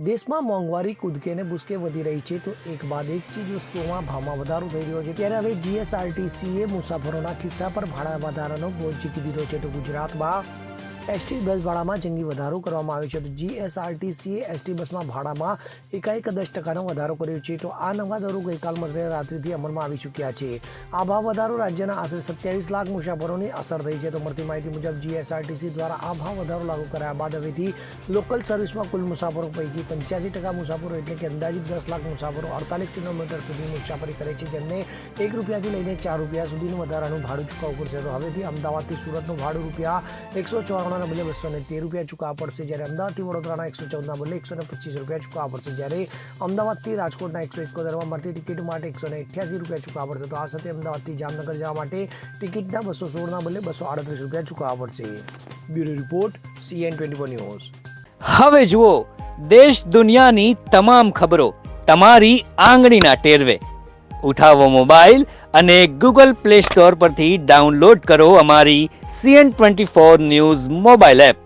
દેશમાં મોંઘવારી કૂદકે ને ભૂસકે વધી રહી છે તો એક બાદ એક ચીજ વસ્તુઓમાં ભાવમાં વધારો થઈ રહ્યો છે ત્યારે હવે જીએસઆરટીસીએ મુસાફરોના ખિસ્સા પર ભાડા વધારાનો બોજ ઝીકી દીધો છે તો ગુજરાતમાં એસટી બસ ભાડામાં જંગી વધારો કરવામાં આવ્યો છે તો જીએસઆરટીસીએ એસટી બસમાં ભાડામાં એકાએક 10% વધારો કર્યો છે તો આ નવા દરો ગઈકાલ મધ્યરાત્રિથી અમલમાં આવી ચૂક્યા છે આ ભાવ વધારો રાજ્યના આશરે 27 લાખ મુસાફરોની અસર થઈ છે તો મળતી માહિતી મુજબ જીએસઆરટીસી દ્વારા આ ભાવ વધારો લાગુ કરાયા બાદ હવેથી લોકલ સર્વિસમાં કુલ મુસાફરો પૈકી 85% મુસાફરો એટલે કે અંદાજિત 10 લાખ મુસાફરો 48 કિલોમીટર સુધી મુસાફરી કરે છે જેમને ₹1 થી લઈને ₹4 સુધીનું વધારાનું ભાડું ચૂકવવું પડશે તો હવેથી અમદાવાદથી સુરતનું ભાડું ₹154 બદલે ₹213 ચૂકવવા પડશે જ્યારે અમદાવાદથી વડોદરાના 114 બદલે ₹125 ચૂકવવા પડશે જ્યારે અમદાવાદથી રાજકોટના 171 મળતી ટિકિટ માટે ₹188 ચૂકવવા પડશે તો આ સાથે અમદાવાદથી જામનગર જવા માટે ટિકિટના ₹216 બદલે ₹238 ચૂકવવા પડશે. Bureau report CN24 news. હવે જુઓ દેશ દુનિયાની તમામ ખબરો તમારી આંગળીના ટેરવે. ઉઠાવો મોબાઈલ અને ગૂગલ પ્લે સ્ટોર પરથી ડાઉનલોડ કરો અમારી CN24 ન્યૂઝ મોબાઈલ એપ.